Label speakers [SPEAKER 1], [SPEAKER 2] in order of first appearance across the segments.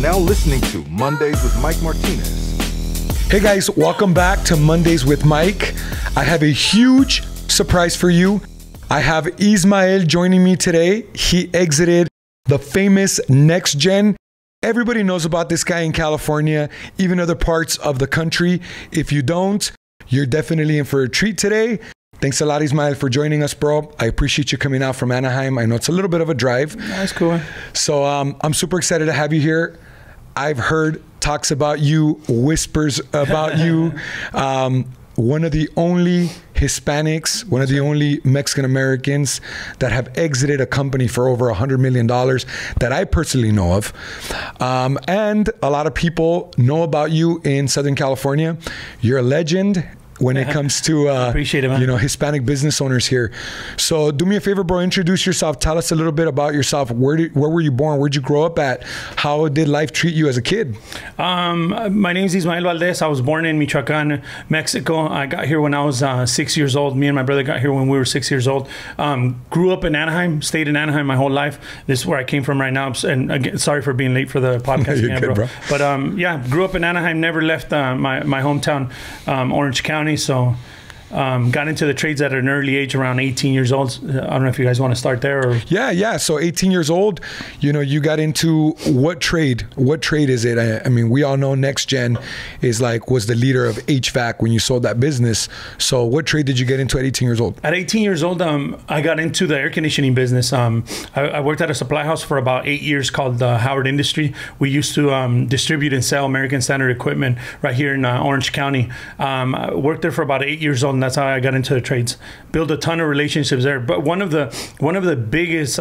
[SPEAKER 1] now listening to Mondays with Mike Martinez.
[SPEAKER 2] Hey guys, welcome back to Mondays with Mike. I have a huge surprise for you. I have Ismael joining me today. He exited the famous NextG. Everybody knows about this guy in California, even other parts of the country. If you don't, you're definitely in for a treat today. Thanks a lot, Ismael, for joining us, bro. I appreciate you coming out from Anaheim. I know it's a little bit of a drive.
[SPEAKER 3] That's cool.
[SPEAKER 2] So I'm super excited to have you here. I've heard talks about you, whispers about you. One of the only Hispanics, one of the only Mexican Americans that have exited a company for over $100 million that I personally know of. And a lot of people know about you in Southern California. You're a legend when it comes to
[SPEAKER 3] appreciate it, man.
[SPEAKER 2] You know, Hispanic business owners here. So do me a favor, bro, introduce yourself. Tell us a little bit about yourself. Where were you born? Where'd you grow up at? How did life treat you as a kid?
[SPEAKER 3] My name is Ismael Valdez. I was born in Michoacan, Mexico. I got here when I was 6 years old. Me and my brother got here when we were 6 years old. Grew up in Anaheim, stayed in Anaheim my whole life. This is where I came from right now. And again, sorry for being late for the podcast.
[SPEAKER 2] You're good, bro.
[SPEAKER 3] But yeah, grew up in Anaheim, never left my hometown, Orange County. So got into the trades at an early age, around 18 years old. I don't know if you guys want to start there. Or...
[SPEAKER 2] Yeah. So 18 years old, you know, you got into what trade? What trade is it? I mean, we all know NextG was the leader of HVAC when you sold that business. So what trade did you get into at 18 years old?
[SPEAKER 3] At 18 years old, I got into the air conditioning business. I worked at a supply house for about 8 years called Howard Industry. We used to distribute and sell American Standard equipment right here in Orange County. I worked there for about 8 years old. And that's how I got into the trades. Built a ton of relationships there. But one of the biggest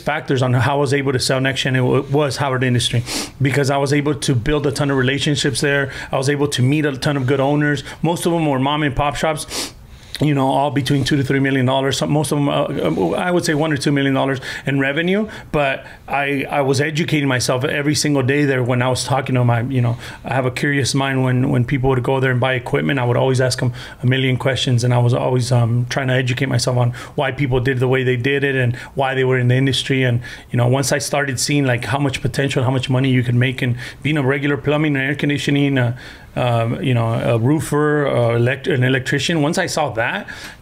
[SPEAKER 3] factors on how I was able to sell NextG was Howard Industry, because I was able to build a ton of relationships there. I was able to meet a ton of good owners. Most of them were mom and pop shops. You know, all between $2 to $3 million. Most of them, I would say $1 or $2 million in revenue. But I was educating myself every single day there when I was talking to them. I have a curious mind. When people would go there and buy equipment, I would always ask them a million questions, and I was always trying to educate myself on why people did the way they did it and why they were in the industry. And you know, once I started seeing like how much potential, how much money you could make in being a regular plumbing and air conditioning, you know, a roofer, an electrician. Once I saw that,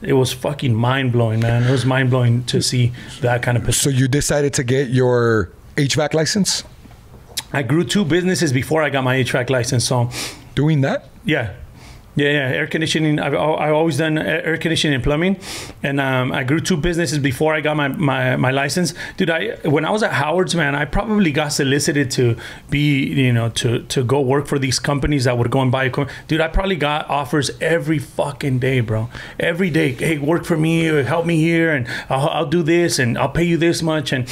[SPEAKER 3] it was fucking mind-blowing, man. It was mind-blowing to see that kind of potential.
[SPEAKER 2] So you decided to get your HVAC license?
[SPEAKER 3] I grew 2 businesses before I got my HVAC license. So
[SPEAKER 2] doing that?
[SPEAKER 3] Yeah. Air conditioning. I've always done air conditioning and plumbing, and I grew 2 businesses before I got my license. Dude, when I was at Howard's, man, I probably got solicited to be, you know, to go work for these companies that would go and buy equipment. Dude, I probably got offers every fucking day, bro. Every day. Hey, work for me, or help me here, and I'll do this, and I'll pay you this much, and.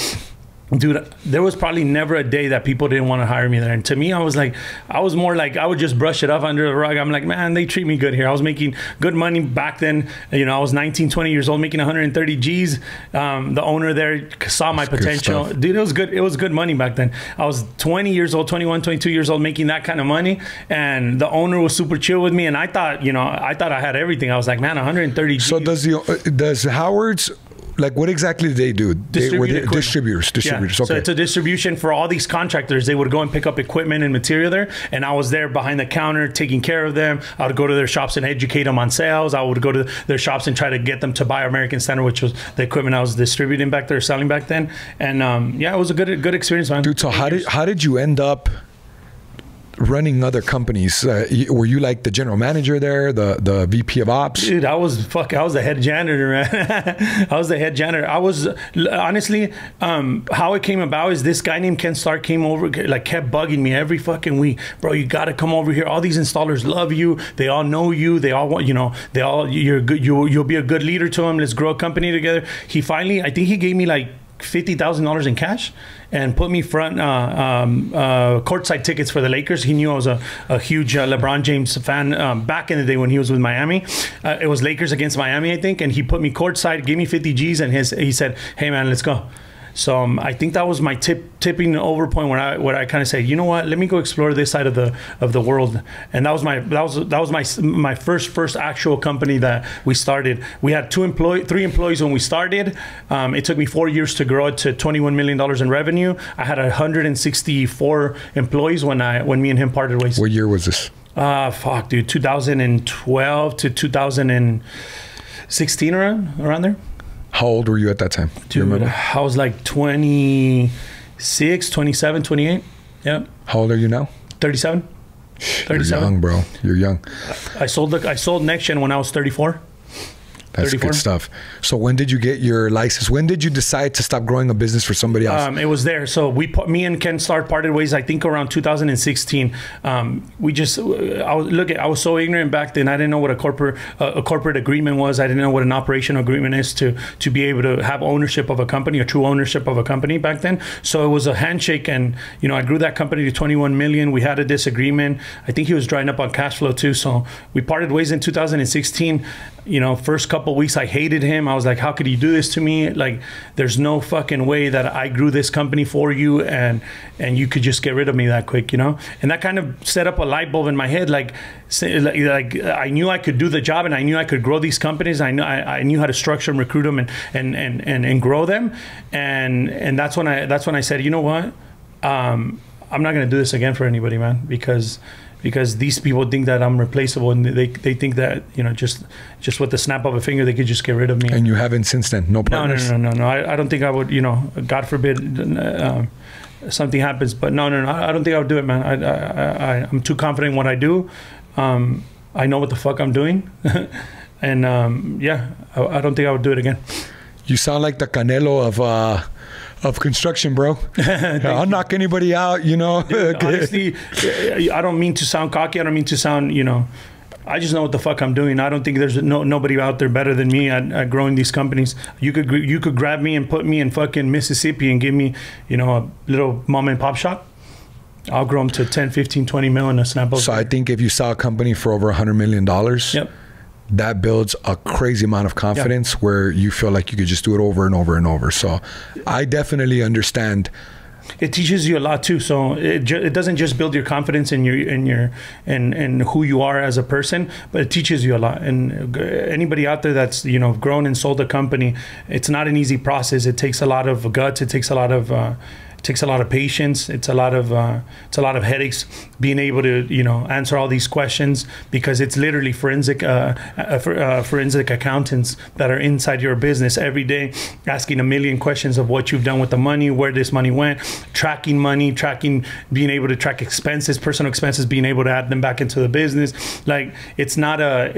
[SPEAKER 3] Dude, there was probably never a day that people didn't want to hire me there. And to me, I was more like, I would just brush it off under the rug. I'm like, man, they treat me good here. I was making good money back then. You know, I was 19, 20 years old, making 130 G's. The owner there saw my potential. Dude, it was good. It was good money back then. I was 20 years old, 21, 22 years old, making that kind of money. And the owner was super chill with me. And I thought, you know, I had everything. I was like, man, 130 G's.
[SPEAKER 2] So does Howard's, like, what exactly do they do? Distributors.
[SPEAKER 3] Yeah. Okay. So it's a distribution for all these contractors. They would go and pick up equipment and material there, and I was there behind the counter taking care of them. I would go to their shops and educate them on sales. I would go to their shops and try to get them to buy American Standard, which was the equipment I was distributing back there, selling back then. And yeah, it was a good experience, man.
[SPEAKER 2] Dude, so how did you end up running other companies? Were you like the general manager there, the VP of ops?
[SPEAKER 3] Dude, I was the head janitor, man. I was the head janitor. I was, honestly, how it came about is this guy named Ken Stark came over, like kept bugging me every fucking week. Bro, you got to come over here. All these installers love you. They all know you. They all want, you know, you're good. You'll be a good leader to them. Let's grow a company together. He finally, I think he gave me like $50,000 in cash and put me front courtside tickets for the Lakers. He knew I was a huge LeBron James fan back in the day when he was with Miami. It was Lakers against Miami, I think, and he put me courtside, gave me 50 G's, and he said, hey man, let's go. So I think that was my tipping over point where I kind of said, you know what, let me go explore this side of the world. And that was my first actual company that we started. We had 3 employees when we started. It took me 4 years to grow it to $21 million in revenue. I had 164 employees when me and him parted ways.
[SPEAKER 2] What year was this?
[SPEAKER 3] Fuck, dude, 2012 to 2016, around there.
[SPEAKER 2] How old were you at that time?
[SPEAKER 3] Dude, I was like 26, 27, 28. Yeah.
[SPEAKER 2] How old are you now?
[SPEAKER 3] 37. 37.
[SPEAKER 2] You're young, bro. You're young.
[SPEAKER 3] I sold NextGen when I was 34.
[SPEAKER 2] That's 34. Good stuff. So when did you get your license? When did you decide to stop growing a business for somebody else?
[SPEAKER 3] It was there. So me and Ken parted ways, I think around 2016. I was so ignorant back then. I didn't know what a corporate agreement was. I didn't know what an operational agreement is to be able to have ownership of a company, or true ownership of a company back then. So it was a handshake, and I grew that company to 21 million. We had a disagreement. I think he was drying up on cash flow too. So we parted ways in 2016. First couple weeks I hated him. I was like, how could you do this to me? Like, there's no fucking way that I grew this company for you and you could just get rid of me that quick, And that kind of set up a light bulb in my head. Like I knew I could do the job, and I knew I could grow these companies. I knew how to structure and recruit them and grow them. And that's when I said, you know what? I'm not going to do this again for anybody, man, because these people think that I'm replaceable, and they think that just with the snap of a finger they could just get rid of me.
[SPEAKER 2] And you haven't since then? No partners?
[SPEAKER 3] No. I don't think I would. God forbid something happens, but no. I don't think I would do it, man. I'm too confident in what I do. I know what the fuck I'm doing, and I don't think I would do it again.
[SPEAKER 2] You sound like the Canelo of construction, bro. I'll knock anybody out,
[SPEAKER 3] Dude, honestly, I don't mean to sound cocky. I don't mean to sound, I just know what the fuck I'm doing. I don't think there's nobody out there better than me at growing these companies. You could grab me and put me in fucking Mississippi and give me, a little mom and pop shop. I'll grow them to 10, 15, 20 mil in a snap of.
[SPEAKER 2] So I think if you sell a company for over $100 million,
[SPEAKER 3] yep,
[SPEAKER 2] that builds a crazy amount of confidence, where you feel like you could just do it over and over and over. So I definitely understand.
[SPEAKER 3] It teaches you a lot too. So it doesn't just build your confidence in who you are as a person, but it teaches you a lot. And anybody out there that's grown and sold a company, it's not an easy process. It takes a lot of guts. It takes a lot of patience. It's a lot of headaches being able to answer all these questions, because it's literally forensic accountants that are inside your business every day, asking a million questions of what you've done with the money, where this money went, tracking money, being able to track expenses, personal expenses, being able to add them back into the business. Like, it's not a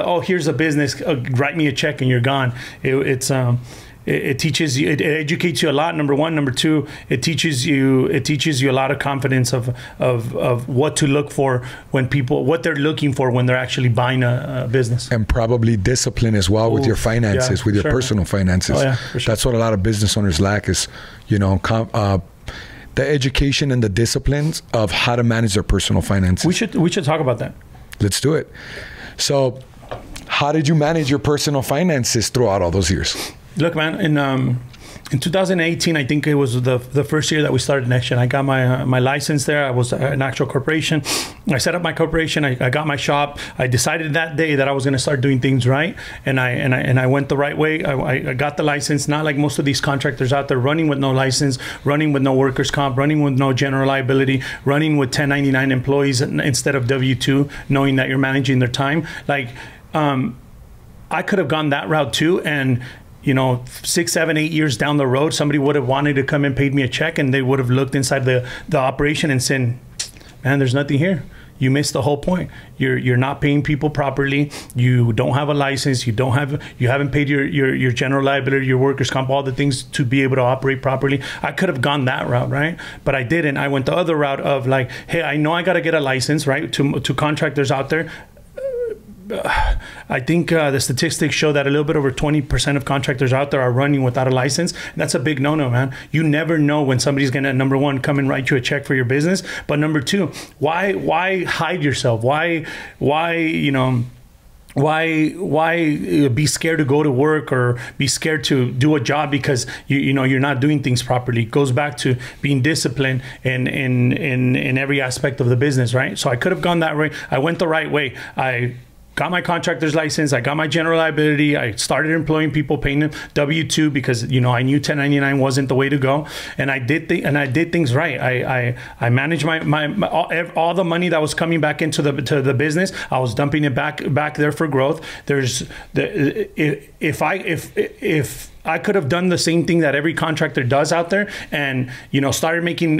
[SPEAKER 3] oh, here's a business, write me a check and you're gone. It teaches you, it educates you a lot, number one. Number two, it teaches you a lot of confidence of what to look for what they're looking for when they're actually buying a business. And
[SPEAKER 2] probably discipline as well with your finances, with your personal finances.
[SPEAKER 3] Oh, yeah, for sure.
[SPEAKER 2] That's what a lot of business owners lack, is, the education and the disciplines of how to manage their personal finances.
[SPEAKER 3] We should talk about that.
[SPEAKER 2] Let's do it. So how did you manage your personal finances throughout all those years?
[SPEAKER 3] Look, man, in 2018, I think it was the first year that we started NextGen. I got my license there. I was an actual corporation. I set up my corporation. I got my shop. I decided that day that I was going to start doing things right, and I went the right way. I got the license, not like most of these contractors out there running with no license, running with no workers' comp, running with no general liability, running with 1099 employees instead of W-2, knowing that you're managing their time. Like, I could have gone that route too, and 6, 7, 8 years down the road, somebody would have wanted to come and paid me a check, and they would have looked inside the operation and said, man, there's nothing here. You missed the whole point. You're not paying people properly. You don't have a license. You haven't paid your general liability, your workers' comp, all the things to be able to operate properly. I could have gone that route, right? But I didn't. I went the other route of like, hey, I know I got to get a license, right? To contractors out there. I think the statistics show that a little bit over 20% of contractors out there are running without a license. And that's a big no-no, man. You never know when somebody's going to, number one, come and write you a check for your business. But number two, why hide yourself? Why why be scared to go to work or be scared to do a job because you know you're not doing things properly? It goes back to being disciplined in every aspect of the business, right? So I could have gone that way. I went the right way. I got my contractor's license. I got my general liability. I started employing people, paying them W-2 because I knew 1099 wasn't the way to go. And I did things right. I managed my all the money that was coming back into the business. I was dumping it back there for growth. If I could have done the same thing that every contractor does out there, and started doing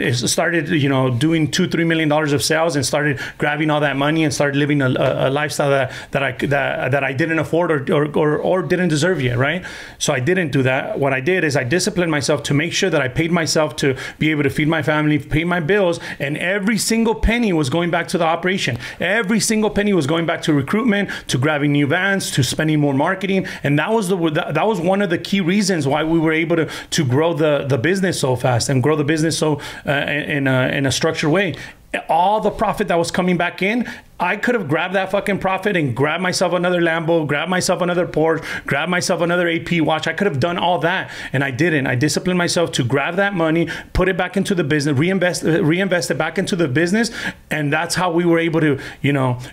[SPEAKER 3] $2-3 million of sales, and started grabbing all that money and started living a lifestyle that I didn't afford or didn't deserve yet, right? So I didn't do that. What I did is I disciplined myself to make sure that I paid myself to be able to feed my family, pay my bills, and every single penny was going back to the operation. Every single penny was going back to recruitment, to grabbing new vans, to spending more marketing, and that was one of the key reasons why we were able to grow the business so fast and grow the business so in a structured way. All the profit that was coming back in, I could have grabbed that fucking profit and grabbed myself another Lambo, grabbed myself another Porsche, grabbed myself another AP watch. I could have done all that, and I didn't. I disciplined myself to grab that money, put it back into the business, reinvest it back into the business, and that's how we were able to,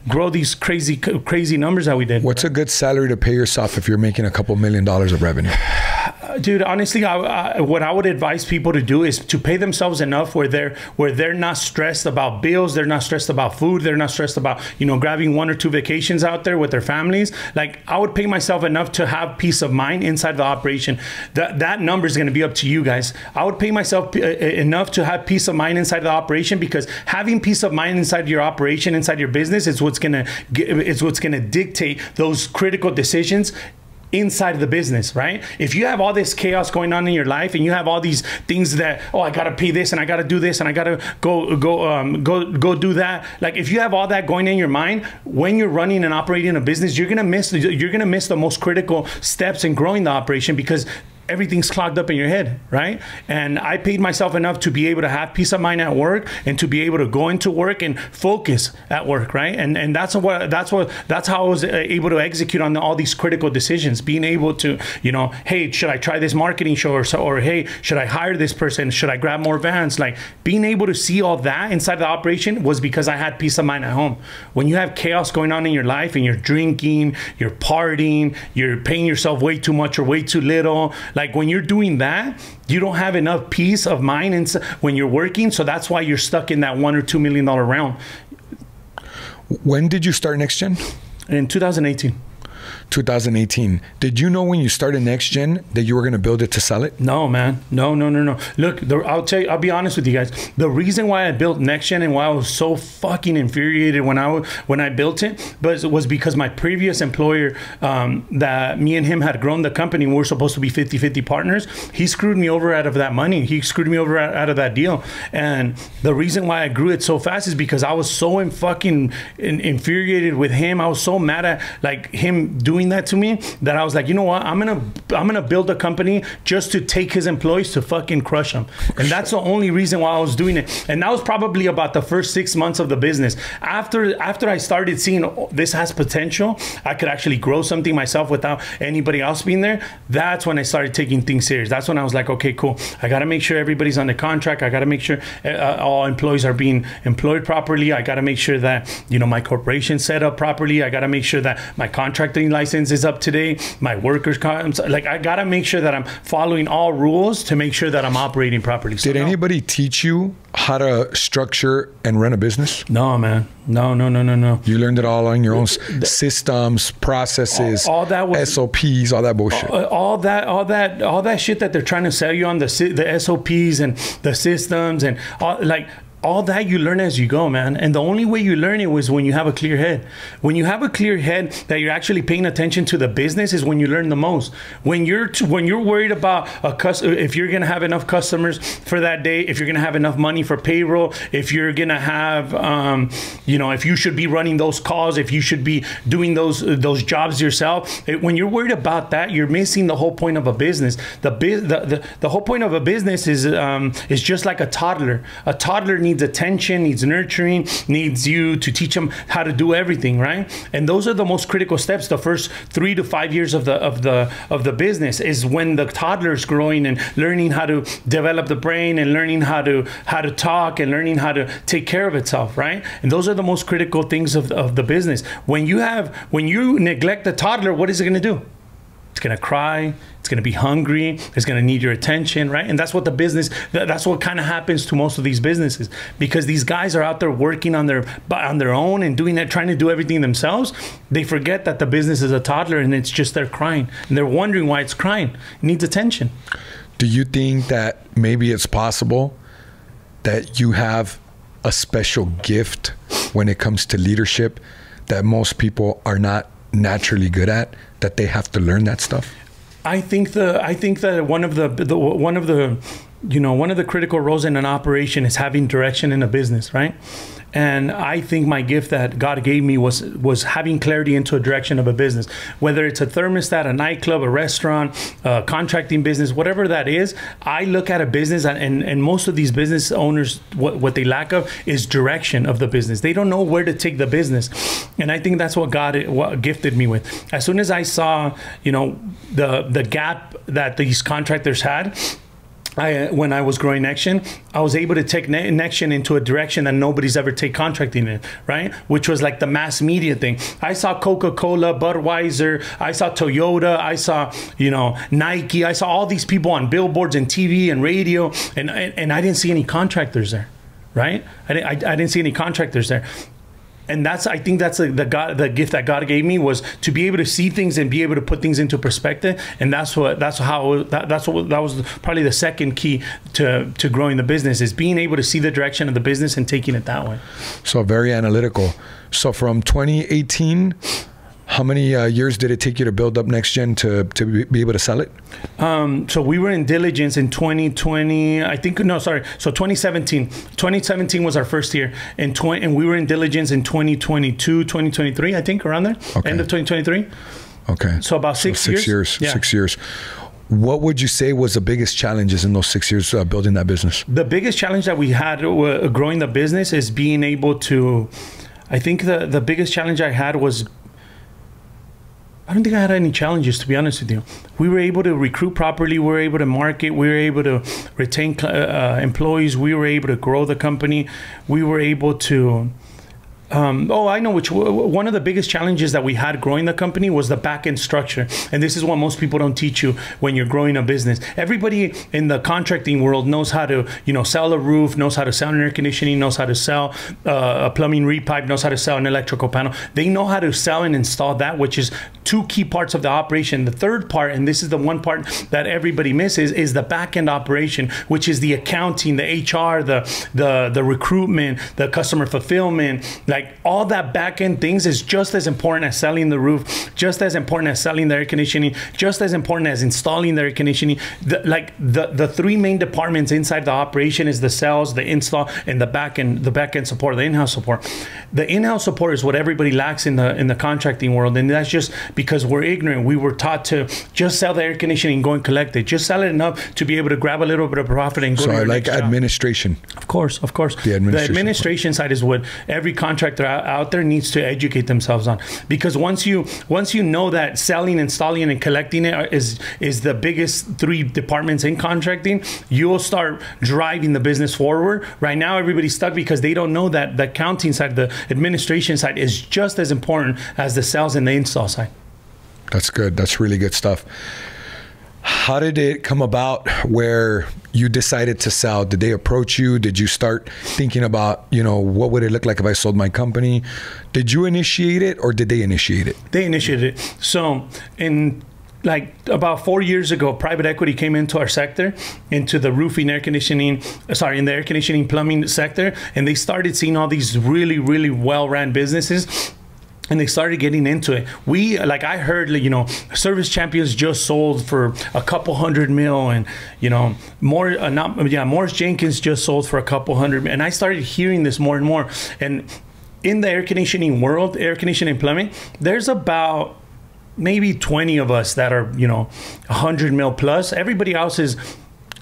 [SPEAKER 3] grow these crazy numbers that we did.
[SPEAKER 2] What's a good salary to pay yourself if you're making a couple $1 million of revenue?
[SPEAKER 3] Dude, honestly, what I would advise people to do is to pay themselves enough where they're not stressed about bills, they're not stressed about food, they're not stressed about grabbing 1 or 2 vacations out there with their families. Like, I would pay myself enough to have peace of mind inside the operation. That number is going to be up to you guys. I would pay myself enough to have peace of mind inside the operation, because having peace of mind inside your operation, inside your business, is what's going to dictate those critical decisions inside of the business, right? If you have all this chaos going on in your life, and you have all these things that, I gotta pay this, and I gotta do this, and I gotta go do that. Like, if you have all that going in your mind when you're running and operating a business, you're gonna miss the most critical steps in growing the operation, because everything's clogged up in your head, right? And I paid myself enough to be able to have peace of mind at work, and to be able to go into work and focus at work, right? And that's how I was able to execute on all these critical decisions. Being able to, hey, should I try this marketing show, or hey, should I hire this person? Should I grab more vans? Like, being able to see all that inside the operation was because I had peace of mind at home. When you have chaos going on in your life, and you're drinking, you're partying, you're paying yourself way too much or way too little, like, when you're doing that, you don't have enough peace of mind when you're working. So that's why you're stuck in that $1 or $2 million round.
[SPEAKER 2] When did you start NextGen?
[SPEAKER 3] In 2018.
[SPEAKER 2] 2018. Did you know when you started NextGen that you were going to build it to sell it?
[SPEAKER 3] No, man. No. Look, I'll be honest with you guys. The reason why I built NextGen, and why I was so fucking infuriated when I built it, was because my previous employer, that me and him had grown the company, we were supposed to be 50-50 partners. He screwed me over out of that money. He screwed me over out of that deal. And the reason why I grew it so fast is because I was so fucking infuriated with him. I was so mad at him doing that to me, that I was like, you know what, I'm gonna build a company just to take his employees to fucking crush them. And that's the only reason why I was doing it. And that was probably about the first 6 months of the business. After I started seeing, this has potential, I could actually grow something myself without anybody else being there, that's when I started taking things serious. That's when I was like, okay, cool, I gotta make sure everybody's on the contract. I gotta make sure all employees are being employed properly. I gotta make sure that my corporation's set up properly. I gotta make sure that my contracting license is up to date, my workers' comp, I gotta make sure that I'm following all rules to make sure that I'm operating properly. So
[SPEAKER 2] did anybody teach you how to structure and run a business?
[SPEAKER 3] No, man. No.
[SPEAKER 2] You learned it all on your own, systems, processes, all that was, SOPs, all that bullshit.
[SPEAKER 3] All that shit that they're trying to sell you on the SOPs and the systems and all that you learn as you go, man. And the only way you learn it was when you have a clear head. When you have a clear head that you're actually paying attention to the business is when you learn the most. When you're worried about if you're gonna have enough customers for that day, if you're gonna have enough money for payroll, if you're gonna have, if you should be running those calls, if you should be doing those jobs yourself. When you're worried about that, you're missing the whole point of a business. The whole point of a business is just like a toddler. A toddler needs needs attention, needs nurturing, needs you to teach them how to do everything, right? And those are the most critical steps. The first 3 to 5 years of the business is when the toddler's growing and learning how to develop the brain and learning how to talk and learning how to take care of itself, right? And those are the most critical things of the business. When you neglect the toddler, what is it going to do? It's going to cry. It's going to be hungry. It's going to need your attention, right? And that's what that's what kind of happens to most of these businesses, because these guys are out there working on their own and doing that, trying to do everything themselves. They forget that the business is a toddler and it's just they're crying and they're wondering why it's crying. It needs attention.
[SPEAKER 2] Do you think that maybe it's possible that you have a special gift when it comes to leadership that most people are not naturally good at, that they have to learn that stuff?
[SPEAKER 3] I think that one of the critical roles in an operation is having direction in a business, right? And I think my gift that God gave me was having clarity into a direction of a business, whether it's a thermostat, a nightclub, a restaurant, a contracting business, whatever that is. I look at a business, and most of these business owners, what they lack of is direction of the business. They don't know where to take the business. And I think that's what God gifted me with. As soon as I saw, the gap that these contractors had, when I was growing NextGen, I was able to take NextGen into a direction that nobody's ever take contracting in, right? Which was like the mass media thing. I saw Coca-Cola, Budweiser, I saw Toyota, I saw, Nike, I saw all these people on billboards and TV and radio, and I didn't see any contractors there, right? I didn't see any contractors there. And I think that's the gift that God gave me, was to be able to see things and be able to put things into perspective. And that was probably the second key to growing the business, is being able to see the direction of the business and taking it that way.
[SPEAKER 2] So very analytical. So from 2018, how many years did it take you to build up NextGen to be able to sell it?
[SPEAKER 3] So we were in diligence in 2020. So 2017. 2017 was our first year, and we were in diligence in 2022, 2023, I think, around there. Okay. End of 2023. Okay. So about 6 years.
[SPEAKER 2] Yeah. 6 years. What would you say was the biggest challenges in those 6 years building that business?
[SPEAKER 3] The biggest challenge that we had growing the business is being able to, I think the biggest challenge I had was, I don't think I had any challenges, to be honest with you. We were able to recruit properly. We were able to market. We were able to retain employees. We were able to grow the company. We were able to... I know one of the biggest challenges that we had growing the company was the back-end structure. And this is what most people don't teach you when you're growing a business. Everybody in the contracting world knows how to, sell a roof, knows how to sell an air conditioning, knows how to sell a plumbing repipe, knows how to sell an electrical panel. They know how to sell and install that, which is two key parts of the operation. The third part, and this is the one part that everybody misses, is the back-end operation, which is the accounting, the HR, the recruitment, the customer fulfillment. Like, all that back-end things is just as important as selling the roof, just as important as selling the air conditioning, just as important as installing the air conditioning. The three main departments inside the operation is the sales, the install, and the back-end support, the in-house support. The in-house support is what everybody lacks in the contracting world, and that's just because we're ignorant. We were taught to just sell the air conditioning and go and collect it. Just sell it enough to be able to grab a little bit of profit and go to your next job. administration. Of course. The administration side is what every contractor out there needs to educate themselves on, because once you know that selling, installing, and collecting it is the biggest three departments in contracting, you'll start driving the business forward. Right now, everybody's stuck because they don't know that the accounting side, the administration side, is just as important as the sales and the install side.
[SPEAKER 2] That's good. That's really good stuff. How did it come about where you decided to sell? Did they approach you? Did you start thinking about, what would it look like if I sold my company? Did you initiate it, or did they initiate it?
[SPEAKER 3] They initiated it. So about 4 years ago, private equity came into our sector, into the roofing, in the air conditioning, plumbing sector, and they started seeing all these really, really well-ran businesses. And they started getting into it. I heard, Service Champions just sold for a couple $100 million, and, Morris Jenkins just sold for a couple $100 million. And I started hearing this more and more. And in the air conditioning world, air conditioning plumbing, there's about maybe 20 of us that are, $100 million plus. Everybody else is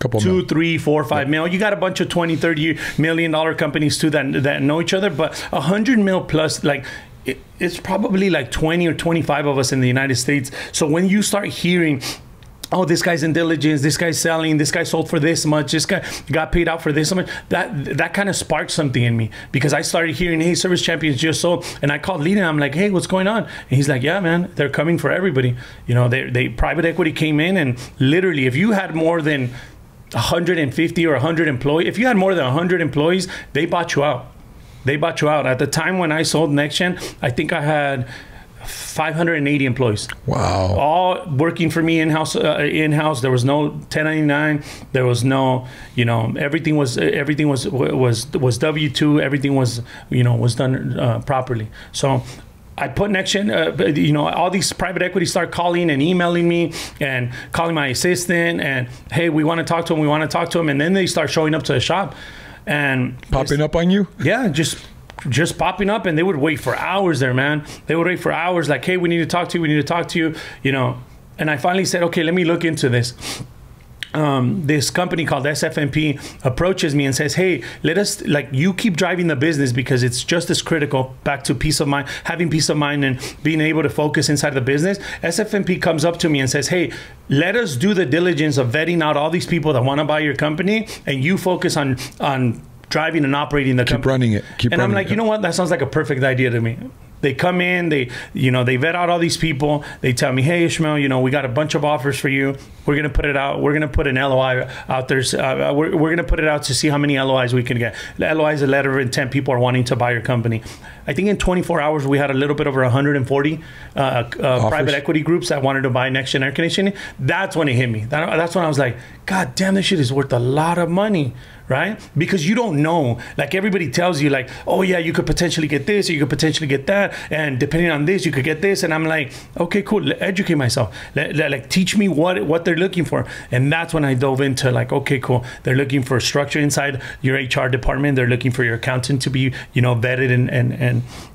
[SPEAKER 2] Couple
[SPEAKER 3] $2,
[SPEAKER 2] mil.
[SPEAKER 3] $3, $4, $5 mil. You got a bunch of $20, $30 million companies too that know each other, but 100 mil plus, like, it's probably like 20 or 25 of us in the United States. So when you start hearing, oh, this guy's in diligence, this guy's selling, this guy sold for this much, this guy got paid out for this much, that kind of sparked something in me, because I started hearing, hey, Service Champions just sold, and I called Lina, I'm like, hey, what's going on? And he's like, yeah, man, they're coming for everybody. You know, they private equity came in, and literally, if you had more than 150 or 100 employees, if you had more than 100 employees, they bought you out. They bought you out. At the time when I sold NextGen, I think I had 580 employees.
[SPEAKER 2] Wow.
[SPEAKER 3] All working for me in-house. There was no 1099. There was no, you know, everything was W-2. Everything was, you know, was done properly. So I put NextGen, you know, all these private equities start calling and emailing me and calling my assistant and, hey, we want to talk to him. And then they start showing up to the shop and
[SPEAKER 2] popping up on you.
[SPEAKER 3] Yeah, just popping up, and they would wait for hours there, man. They would wait for hours, like, hey, we need to talk to you, you know. And I finally said, okay, let me look into this. This company called SFMP approaches me and says, hey, let us, like, you keep driving the business because it's just as critical, back to peace of mind, having peace of mind and being able to focus inside the business. SFMP comes up to me and says, hey, let us do the diligence of vetting out all these people that want to buy your company, and you focus on driving and operating the company.
[SPEAKER 2] Keep running it.
[SPEAKER 3] And I'm like, you know what? That sounds like a perfect idea to me. They come in, they vet out all these people. They tell me, hey, Ismael, you know, we got a bunch of offers for you. We're going to put it out. We're going to put an LOI out there. We're going to put it out to see how many LOIs we can get. The LOI is a letter of intent. People are wanting to buy your company. I think in 24 hours, we had a little bit over 140 private equity groups that wanted to buy NextGen air conditioning. That's when it hit me. That's when I was like, God damn, this shit is worth a lot of money. Right? Because you don't know. Like, everybody tells you, like, oh yeah, you could potentially get this, or you could potentially get that, and depending on this, you could get this. And I'm like, okay, cool. Educate myself. Like, teach me what they're looking for. And that's when I dove into, like, okay, cool. They're looking for structure inside your HR department. They're looking for your accountant to be, you know, vetted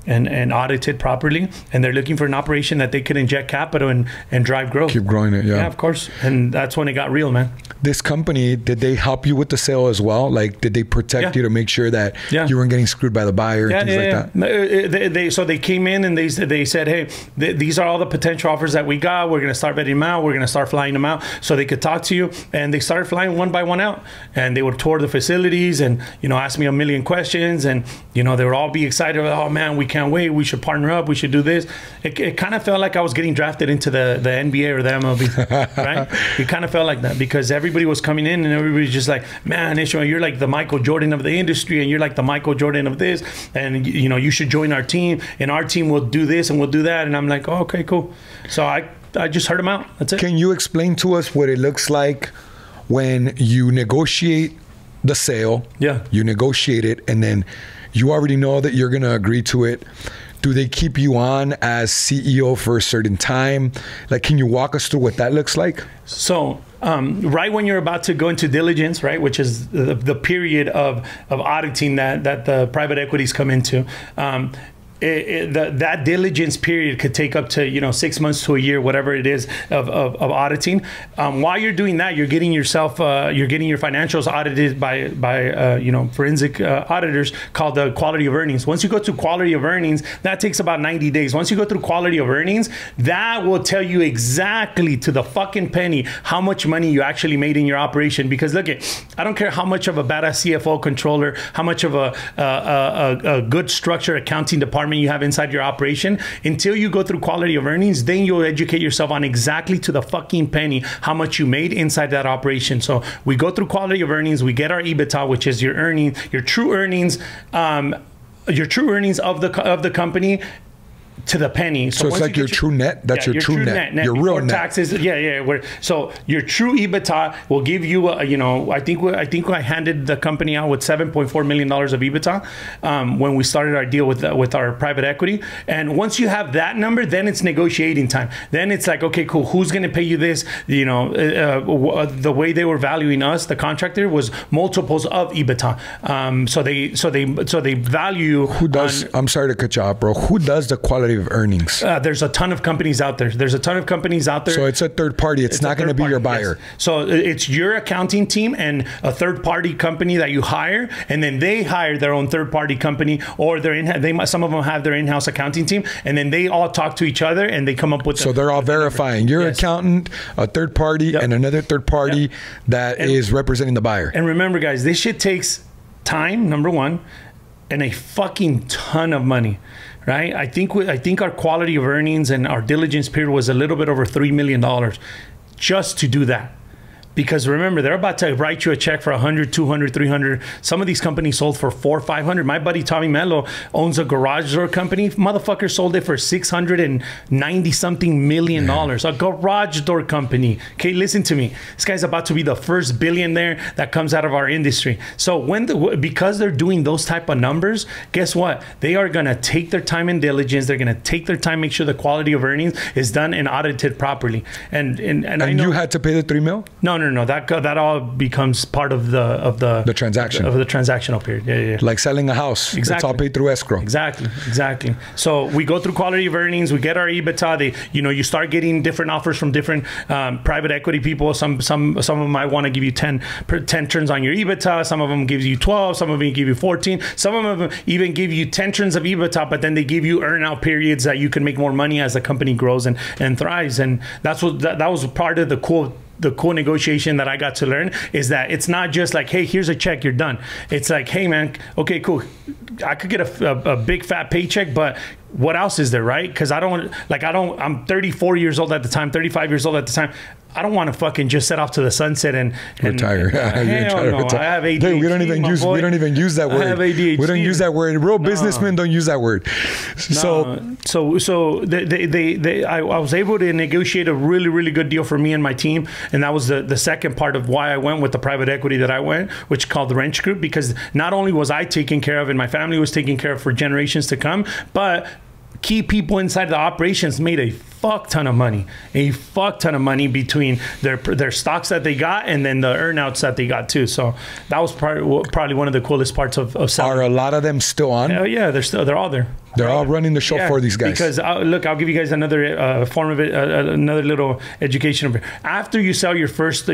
[SPEAKER 3] and audited properly. And they're looking for an operation that they could inject capital and drive growth.
[SPEAKER 2] Keep growing it, yeah.
[SPEAKER 3] Yeah, of course. And that's when it got real, man.
[SPEAKER 2] This company, did they help you with the sale as well? Like, did they protect you to make sure that you weren't getting screwed by the buyer and things like that?
[SPEAKER 3] So they came in and they said, hey, these are all the potential offers that we got. We're going to start vetting them out. We're going to start flying them out so they could talk to you. And they started flying one by one out. And they would tour the facilities and, you know, ask me a million questions. And, you know, they would all be excited. Oh, man, we can't wait. We should partner up. We should do this. It kind of felt like I was getting drafted into the NBA or the MLB, right? It kind of felt like that because everybody was coming in and everybody's just like, man, Ismael, you're like the Michael Jordan of the industry, and you're like the Michael Jordan of this, and you know, you should join our team, and our team will do this and we'll do that. And I'm like, oh, okay, cool. So I just heard them out. That's it.
[SPEAKER 2] Can you explain to us what it looks like when you negotiate the sale?
[SPEAKER 3] Yeah.
[SPEAKER 2] You negotiate it, and then you already know that you're going to agree to it. Do they keep you on as CEO for a certain time? Like, can you walk us through what that looks like?
[SPEAKER 3] So, right when you're about to go into diligence, right, which is the period of auditing that the private equities come into, that diligence period could take up to, you know, 6 months to a year, whatever it is of auditing. While you're doing that, you're getting yourself, you're getting your financials audited by you know, forensic auditors called the quality of earnings. Once you go through quality of earnings, that takes about 90 days. Once you go through quality of earnings, that will tell you exactly to the fucking penny how much money you actually made in your operation. Because look, I don't care how much of a badass CFO controller, how much of a good structured accounting department you have inside your operation, until you go through quality of earnings, then you'll educate yourself on exactly to the fucking penny how much you made inside that operation. So we go through quality of earnings, we get our EBITDA, which is your earnings, your true earnings of the company, to the penny.
[SPEAKER 2] So it's like your true net. That's your true net. Your real net. Taxes.
[SPEAKER 3] Yeah. So your true EBITDA will give you, you know, I think I handed the company out with $7.4 million of EBITDA when we started our deal with our private equity. And once you have that number, then it's negotiating time. Then it's like, okay, cool. Who's going to pay you this? You know, the way they were valuing us, the contractor, was multiples of EBITDA. So they value.
[SPEAKER 2] Who does? I'm sorry to cut you off, bro. Who does the quality of earnings.
[SPEAKER 3] There's a ton of companies out there.
[SPEAKER 2] So it's a third party. It's not going to be your buyer.
[SPEAKER 3] Yes. So it's your accounting team and a third party company that you hire, and then they hire their own third party company, or some of them have their in-house accounting team, and then they all talk to each other and they come up with.
[SPEAKER 2] So they're all verifying your accountant, a third party, and another third party that is representing the buyer.
[SPEAKER 3] And remember, guys, this shit takes time, number one, and a fucking ton of money, right? I think our quality of earnings and our diligence period was a little bit over $3 million just to do that. Because remember, they're about to write you a check for 100, 200, 300. Some of these companies sold for 400, 500. My buddy Tommy Mello owns a garage door company. Motherfucker sold it for $690 something million. A garage door company. Okay, listen to me. This guy's about to be the first billionaire that comes out of our industry. So because they're doing those type of numbers, guess what? They are gonna take their time and diligence. They're gonna take their time, make sure the quality of earnings is done and audited properly. And I know,
[SPEAKER 2] you had to pay the $3 million?
[SPEAKER 3] No. That all becomes part of the transaction of the transactional period. Yeah.
[SPEAKER 2] Like selling a house. Exactly. It's all paid through escrow.
[SPEAKER 3] Exactly. So we go through quality of earnings. We get our EBITDA. You start getting different offers from different private equity people. Some of them might want to give you 10 turns on your EBITDA. Some of them gives you 12. Some of them give you 14. Some of them even give you 10 turns of EBITDA, but then they give you earn-out periods that you can make more money as the company grows and thrives. And that was part of the cool negotiation that I got to learn, is that it's not just like, hey, here's a check, you're done. It's like, hey man, okay, cool. I could get a big fat paycheck, but what else is there, right? Because I'm 34 years old at the time, 35 years old at the time. I don't want to fucking just set off to the sunset and
[SPEAKER 2] retire.
[SPEAKER 3] Hell no, I have ADHD.
[SPEAKER 2] Dude, we don't even use that word.
[SPEAKER 3] I have ADHD.
[SPEAKER 2] We don't use that word. Real businessmen don't use that word.
[SPEAKER 3] So I was able to negotiate a really, really good deal for me and my team, and that was the second part of why I went with the private equity that I went, which called the Wrench Group, because not only was I taken care of and my family was taken care of for generations to come, but key people inside the operations made a fuck ton of money between their stocks that they got and then the earnouts that they got too. So that was probably one of the coolest parts of selling.
[SPEAKER 2] Are a lot of them still on?
[SPEAKER 3] Hell yeah, they're all there.
[SPEAKER 2] They're all running the show for these guys.
[SPEAKER 3] Because look, I'll give you guys another form of it, another little education. After you sell your first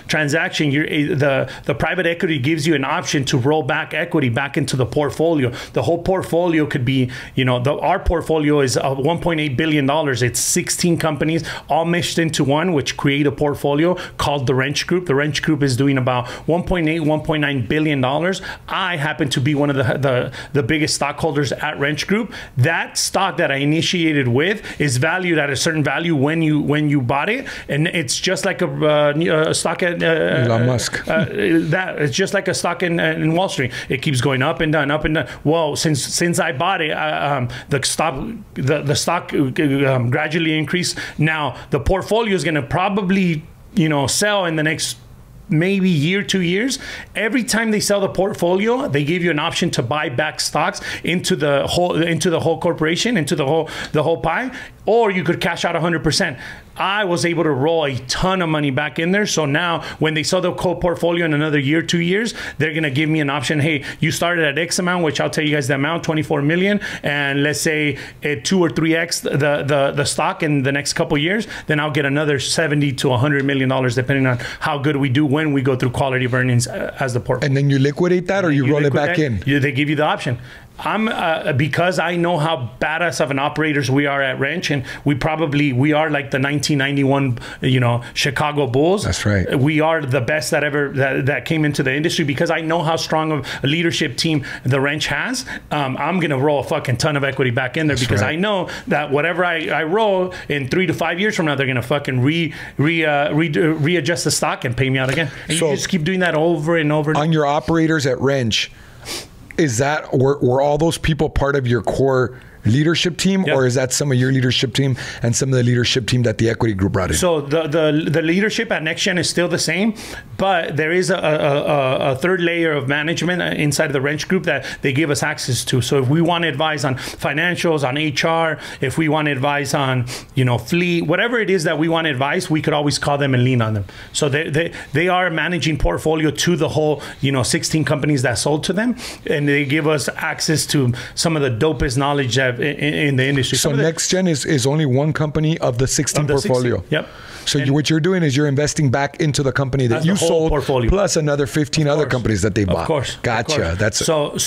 [SPEAKER 3] transaction, the private equity gives you an option to roll back equity back into the portfolio. The whole portfolio could be, our portfolio is $1.8 billion. It's 16 companies all meshed into one, which create a portfolio called the Wrench Group. The Wrench Group is doing about $1.9 billion. I happen to be one of the biggest stockholders at Wrench Group. That stock that I initiated with is valued at a certain value when you bought it, and it's just like a stock at
[SPEAKER 2] Elon Musk.
[SPEAKER 3] It's just like a stock in Wall Street. It keeps going up and down, up and down. Well, since I bought it, the stock gradually increased. Now the portfolio is going to probably sell in the next maybe year, 2 years. Every time they sell the portfolio, they give you an option to buy back stocks into the whole corporation, into the whole pie, or you could cash out 100%. I was able to roll a ton of money back in there. So now when they sell the whole portfolio in another year, 2 years, they're going to give me an option. Hey, you started at X amount, which I'll tell you guys the amount, 24 million. And let's say 2 or 3X the stock in the next couple of years, then I'll get another 70 to $100 million, depending on how good we do when we go through quality of earnings as the portfolio.
[SPEAKER 2] And then you liquidate that, or you roll it back in?
[SPEAKER 3] They give you the option. Because I know how badass of an operators we are at Wrench, and we are like the 1991 Chicago Bulls.
[SPEAKER 2] That's right.
[SPEAKER 3] We are the best that came into the industry, because I know how strong of a leadership team the Wrench has. I'm gonna roll a fucking ton of equity back in there. That's because right. I know that whatever I roll in 3 to 5 years from now, they're gonna fucking readjust the stock and pay me out again. And so you just keep doing that over and over.
[SPEAKER 2] On your operators at Wrench, were all those people part of your core leadership team, or is that some of your leadership team and some of the leadership team that the equity group brought in?
[SPEAKER 3] So the leadership at NextGen is still the same, but there is a third layer of management inside of the Wrench Group that they give us access to. So if we want to advise on financials, on HR, if we want to advise on fleet, whatever it is that we want to advise, we could always call them and lean on them. So they are managing portfolio to the whole 16 companies that sold to them, and they give us access to some of the dopest knowledge that have in the industry.
[SPEAKER 2] So NextGen is only one company of the 16 portfolio.
[SPEAKER 3] 16. Yep.
[SPEAKER 2] So what you're doing is you're investing back into the company that you sold,
[SPEAKER 3] portfolio.
[SPEAKER 2] Plus another 15 other companies that they bought.
[SPEAKER 3] Of course.
[SPEAKER 2] Gotcha. That's
[SPEAKER 3] so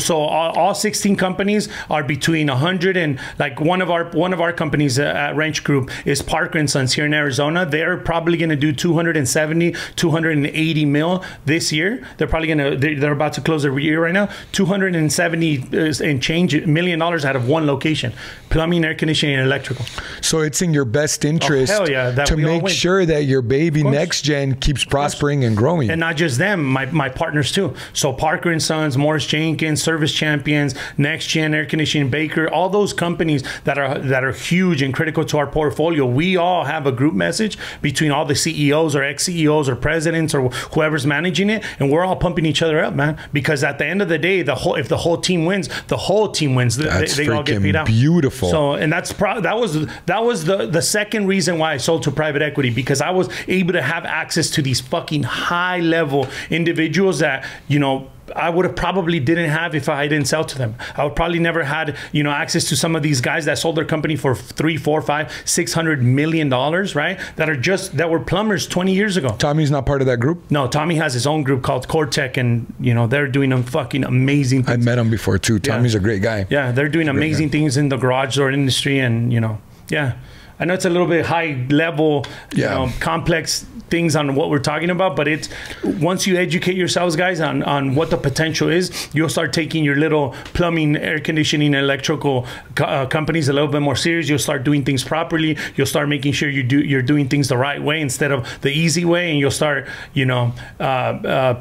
[SPEAKER 3] all 16 companies are between 100 and like one of our companies at Ranch Group is Parker & Sons here in Arizona. They're probably going to do 270, 280 mil this year. They're probably going to they're about to close their year right now. 270 and change $1 million out of one location: plumbing, air conditioning, and electrical.
[SPEAKER 2] So it's in your best interest to make sure that your baby NextGen keeps prospering and growing.
[SPEAKER 3] And not just them, my partners too. So Parker & Sons, Morris Jenkins, Service Champions, NextGen, Air Conditioning, Baker, all those companies that are huge and critical to our portfolio. We all have a group message between all the CEOs or ex-CEOs or presidents or whoever's managing it, and we're all pumping each other up, man. Because at the end of the day, if the whole team wins, the whole team wins. They all get paid out.
[SPEAKER 2] Beautiful.
[SPEAKER 3] So, and that was the second reason why I sold to private equity, because I was able to have access to these fucking high level individuals that, you know, I would have probably didn't have if I didn't sell to them. I would probably never had, you know, access to some of these guys that sold their company for $300, $400, $500, $600 million, right? That were plumbers 20 years ago.
[SPEAKER 2] Tommy's not part of that group?
[SPEAKER 3] No, Tommy has his own group called Cortec, and you know they're doing them fucking amazing things.
[SPEAKER 2] I met him before too. Tommy's a great guy.
[SPEAKER 3] Yeah, they're doing amazing things in the garage door industry, and you know, yeah. I know it's a little bit high level, you know, complex things on what we're talking about, but it's once you educate yourselves, guys, on what the potential is, you'll start taking your little plumbing, air conditioning, electrical companies a little bit more serious. You'll start doing things properly. You'll start making sure you're doing things the right way instead of the easy way, and you'll start, you know,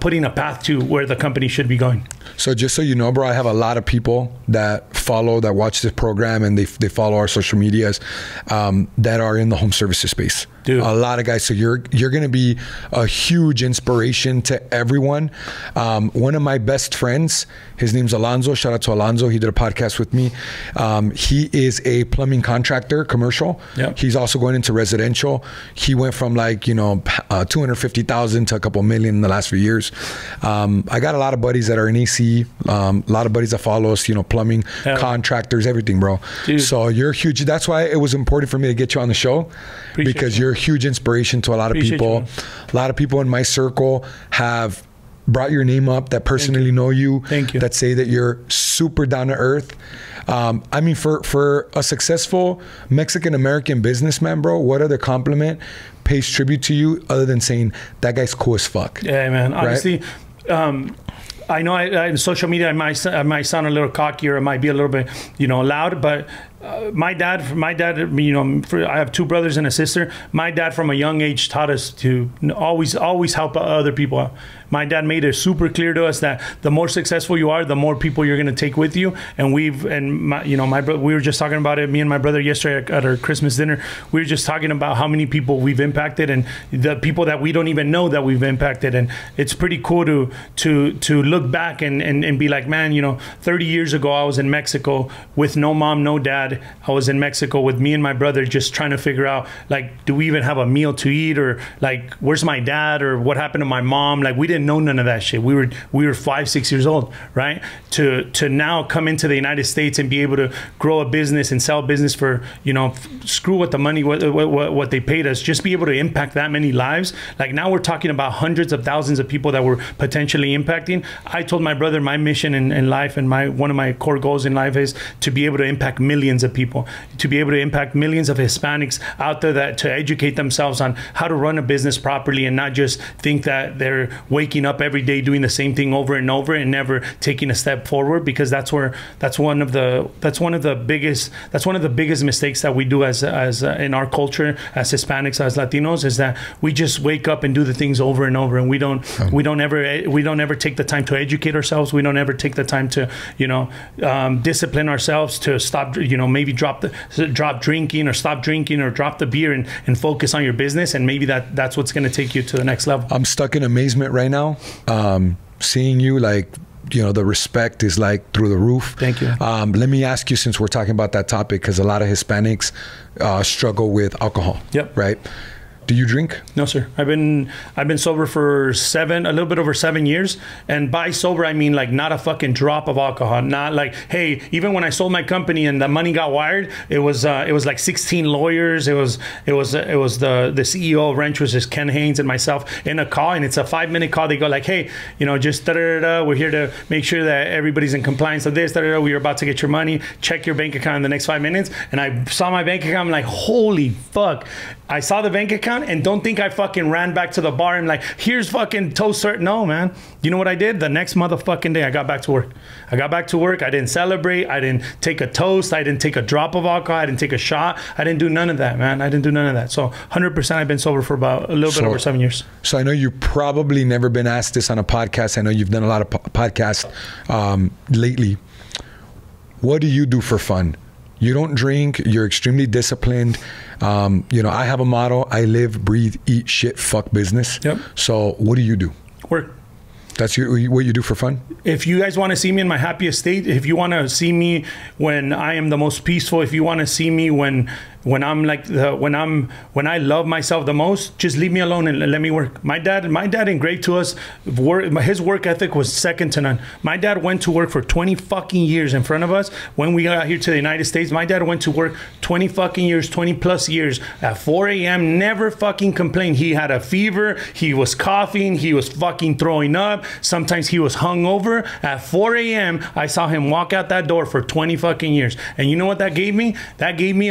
[SPEAKER 3] putting a path to where the company should be going.
[SPEAKER 2] So just so you know, bro, I have a lot of people that watch this program, and they follow our social medias that are in the home services space.
[SPEAKER 3] Dude.
[SPEAKER 2] A lot of guys. So you're going to be a huge inspiration to everyone. One of my best friends, his name's Alonzo. Shout out to Alonzo. He did a podcast with me. He is a plumbing contractor, commercial.
[SPEAKER 3] Yep.
[SPEAKER 2] He's also going into residential. He went from like, you know, 250,000 to a couple million in the last few years. I got a lot of buddies that are in AC, a lot of buddies that follow us, you know, plumbing, contractors, everything, bro. Dude. So you're huge. That's why it was important for me to get you on the show. Because you're a huge inspiration to a lot of people. A lot of people in my circle have brought your name up that personally know you.
[SPEAKER 3] Thank you.
[SPEAKER 2] That say that you're super down to earth. I mean, for a successful Mexican-American businessman, bro, what other compliment pays tribute to you other than saying that guy's cool as fuck?
[SPEAKER 3] Yeah, man. Honestly, I know in social media I might sound a little cocky, or it might be a little bit, you know, loud, but my dad, you know, I have two brothers and a sister. My dad from a young age taught us to always help other people out. My dad made it super clear to us that the more successful you are, the more people you're going to take with you. And we were just talking about it, me and my brother yesterday at our Christmas dinner. We were just talking about how many people we've impacted, and the people that we don't even know that we've impacted. And it's pretty cool to look back and be like, man, you know, 30 years ago I was in Mexico with no mom, no dad. I was in Mexico with me and my brother just trying to figure out, like, do we even have a meal to eat, or like, where's my dad, or what happened to my mom? Like, we didn't know none of that shit. We were 5, 6 years old, right? To now come into the United States and be able to grow a business and sell business for, you know, screw what the money, what they paid us, just be able to impact that many lives. Like, now we're talking about hundreds of thousands of people that we're potentially impacting. I told my brother my mission in life, and one of my core goals in life is to be able to impact millions of people, to be able to impact millions of Hispanics out there, that to educate themselves on how to run a business properly and not just think that they're waking up every day doing the same thing over and over and never taking a step forward, because that's one of the biggest mistakes that we do as in our culture as Hispanics, as Latinos, is that we just wake up and do the things over and over, and we don't ever take the time to educate ourselves. We don't ever take the time to, you know, discipline ourselves to stop, you know, maybe drop drinking, or stop drinking, or drop the beer and focus on your business. And maybe that's what's going to take you to the next level.
[SPEAKER 2] I'm stuck in amazement right now. Seeing you, like, you know, the respect is like through the roof.
[SPEAKER 3] Thank you.
[SPEAKER 2] Let me ask you, since we're talking about that topic, because a lot of Hispanics struggle with alcohol.
[SPEAKER 3] Yep.
[SPEAKER 2] Right. Do you drink?
[SPEAKER 3] No, sir. I've been sober for a little bit over 7 years. And by sober, I mean like not a fucking drop of alcohol. Not like, hey, even when I sold my company and the money got wired, it was like 16 lawyers. It was the CEO of Wrench, which is Ken Haynes, and myself in a call, and it's a 5-minute call. They go like, hey, just we're here to make sure that everybody's in compliance of this. We're about to get your money. Check your bank account in the next 5 minutes. And I saw my bank account. I'm like, holy fuck. I saw the bank account, and don't think I fucking ran back to the bar and like, here's fucking toast. No, man. You know what I did? The next motherfucking day, I got back to work. I didn't celebrate. I didn't take a toast. I didn't take a drop of alcohol. I didn't take a shot. I didn't do none of that, man. I didn't do none of that. So 100% I've been sober for about a little bit over 7 years.
[SPEAKER 2] So I know you've probably never been asked this on a podcast. I know you've done a lot of podcasts lately. What do you do for fun? You don't drink. You're extremely disciplined. I have a motto: I live, breathe, eat, shit, fuck business. Yep. So what do you do?
[SPEAKER 3] Work.
[SPEAKER 2] That's what you do for fun?
[SPEAKER 3] If you guys want to see me in my happiest state, if you want to see me when I am the most peaceful, if you want to see me when I'm like when I love myself the most, just leave me alone and let me work. My dad engraved to us his work ethic was second to none. My dad went to work for 20 fucking years in front of us. When we got here to the United States, my dad went to work 20 fucking years, 20 plus years at 4 a.m. Never fucking complained. He had a fever. He was coughing. He was fucking throwing up. Sometimes he was hungover. At 4 a.m. I saw him walk out that door for 20 fucking years. And you know what that gave me? That gave me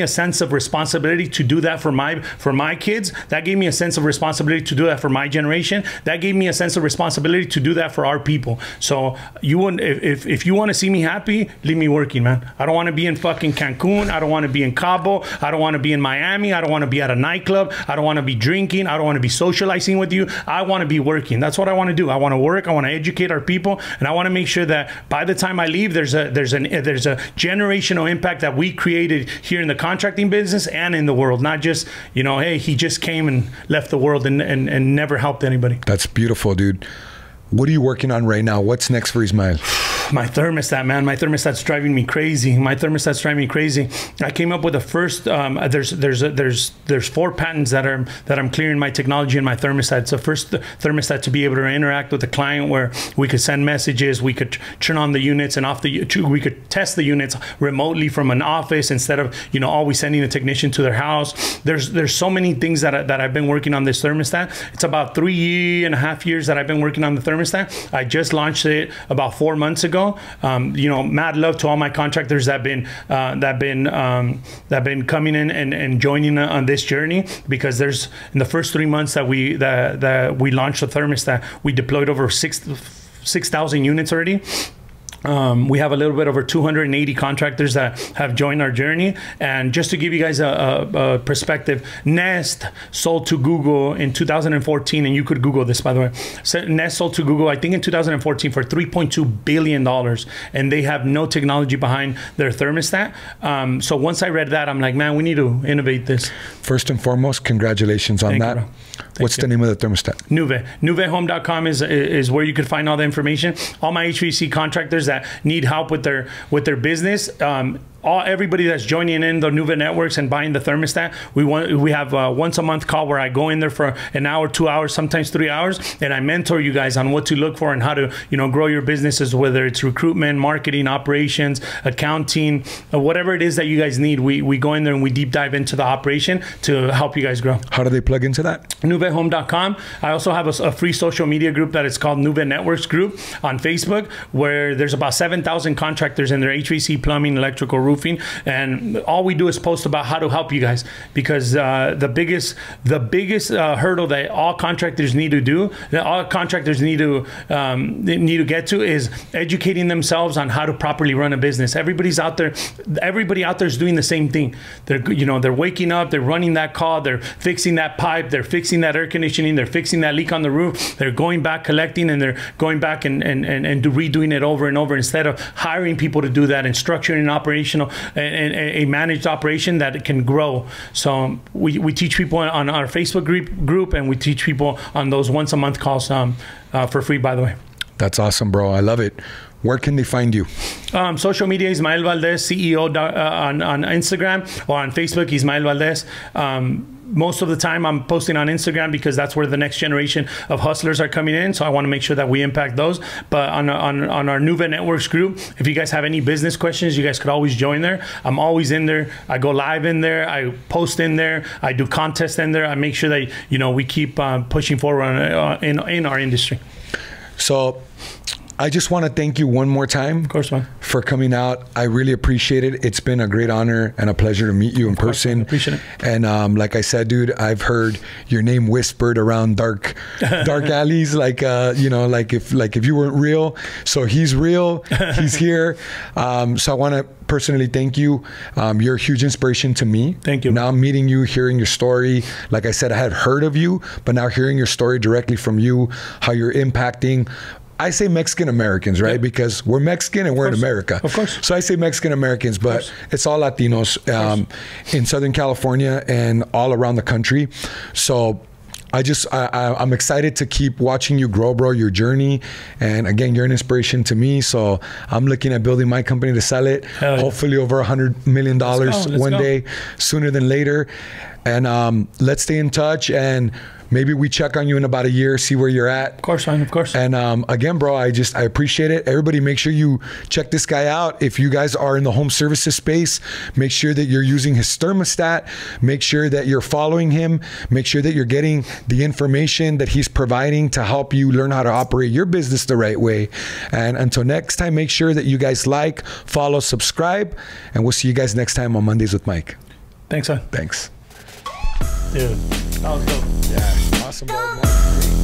[SPEAKER 3] a sense of responsibility to do that for my kids. That gave me a sense of responsibility to do that for my generation. That gave me a sense of responsibility to do that for our people. So if you want to see me happy, leave me working, man. I don't want to be in fucking Cancun. I don't want to be in Cabo. I don't want to be in Miami. I don't want to be at a nightclub. I don't want to be drinking. I don't want to be socializing with you. I want to be working. That's what I want to do. I want to work. I want to educate our people, and I want to make sure that by the time I leave, there's a generational impact that we created here in the contracting business and in the world. Not just, hey, he just came and left the world and never helped anybody.
[SPEAKER 2] That's beautiful, dude. What are you working on right now? What's next for Ismael?
[SPEAKER 3] My thermostat, man. My thermostat's driving me crazy. I came up with the first. There's 4 patents that I'm clearing my technology and my thermostat. It's the first thermostat to be able to interact with the client, where we could send messages, we could turn on the units and we could test the units remotely from an office instead of always sending a technician to their house. There's so many things that I've been working on this thermostat. It's about 3.5 years that I've been working on the thermostat. I just launched it about 4 months ago. Mad love to all my contractors that been coming in and joining on this journey, because there's in the first 3 months that we launched the thermostat, we deployed over 6,000 units already. We have a little bit over 280 contractors that have joined our journey. And just to give you guys a perspective, Nest sold to Google in 2014, and you could Google this, by the way. So Nest sold to Google, I think in 2014, for $3.2 billion, and they have no technology behind their thermostat. So once I read that, I'm like, man, we need to innovate this.
[SPEAKER 2] First and foremost, congratulations on that. What's the name of the thermostat? NuVe.
[SPEAKER 3] NuVeHome.com is where you could find all the information. All my HVAC contractors that need help with their business, everybody that's joining in the NuVe networks and buying the thermostat, we have a once a month call where I go in there for an hour, 2 hours, sometimes 3 hours, and I mentor you guys on what to look for and how to grow your businesses, whether it's recruitment, marketing, operations, accounting, whatever it is that you guys need. We go in there and we deep dive into the operation to help you guys grow.
[SPEAKER 2] How do they plug into that?
[SPEAKER 3] NuVeHome.com. I also have a free social media group that is called NuVe Networks Group on Facebook, where there's about 7,000 contractors in their HVAC, plumbing, electrical, roofing, and all we do is post about how to help you guys, because the biggest hurdle that all contractors need to get to is educating themselves on how to properly run a business. Everybody out there is doing the same thing. They're waking up, they're running that call, they're fixing that pipe, they're fixing that air conditioning, they're fixing that leak on the roof, they're going back collecting, and they're going back and redoing it over and over, instead of hiring people to do that and structuring an operational and a managed operation that can grow. So we teach people on our Facebook group, and we teach people on those once a month calls for free, by the way.
[SPEAKER 2] That's awesome, bro. I love it. where can they find you?
[SPEAKER 3] Social media, Ismael Valdez, CEO on Instagram, or on Facebook, Ismael Valdez. Most of the time I'm posting on Instagram because that's where the next generation of hustlers are coming in. So I want to make sure that we impact those. But on our Nuva Networks group, if you guys have any business questions, you guys could always join there. I'm always in there. I go live in there. I post in there. I do contests in there. I make sure that, you know, we keep pushing forward in our industry.
[SPEAKER 2] So I just want to thank you one more time,
[SPEAKER 3] of course, man,
[SPEAKER 2] for coming out. I really appreciate it. It's been a great honor and a pleasure to meet you in person.
[SPEAKER 3] I appreciate it.
[SPEAKER 2] And like I said, dude, I've heard your name whispered around dark alleys, like you know, like if you weren't real. So he's real. He's here. So I want to personally thank you. You're a huge inspiration to me.
[SPEAKER 3] Thank you.
[SPEAKER 2] Now I'm meeting you, hearing your story. Like I said, I had heard of you, but now hearing your story directly from you, how you're impacting, I say Mexican Americans, right? Yeah. Because we're Mexican and we're in America.
[SPEAKER 3] Of course.
[SPEAKER 2] So I say Mexican Americans, but it's all Latinos in Southern California and all around the country. So I'm excited to keep watching you grow, bro, your journey. And again, you're an inspiration to me. So I'm looking at building my company to sell it. Hopefully over $100 million one day, sooner than later. And let's stay in touch, and maybe we check on you in about a year, see where you're at.
[SPEAKER 3] Of course, man, of course.
[SPEAKER 2] And again, bro, I appreciate it. Everybody, make sure you check this guy out. If you guys are in the home services space, make sure that you're using his thermostat. Make sure that you're following him. Make sure that you're getting the information that he's providing to help you learn how to operate your business the right way. And until next time, make sure that you guys like, follow, subscribe, and we'll see you guys next time on Mondays with Mike.
[SPEAKER 3] Thanks, man.
[SPEAKER 2] Thanks.
[SPEAKER 3] Dude, that was dope.
[SPEAKER 2] Yeah, awesome, bro.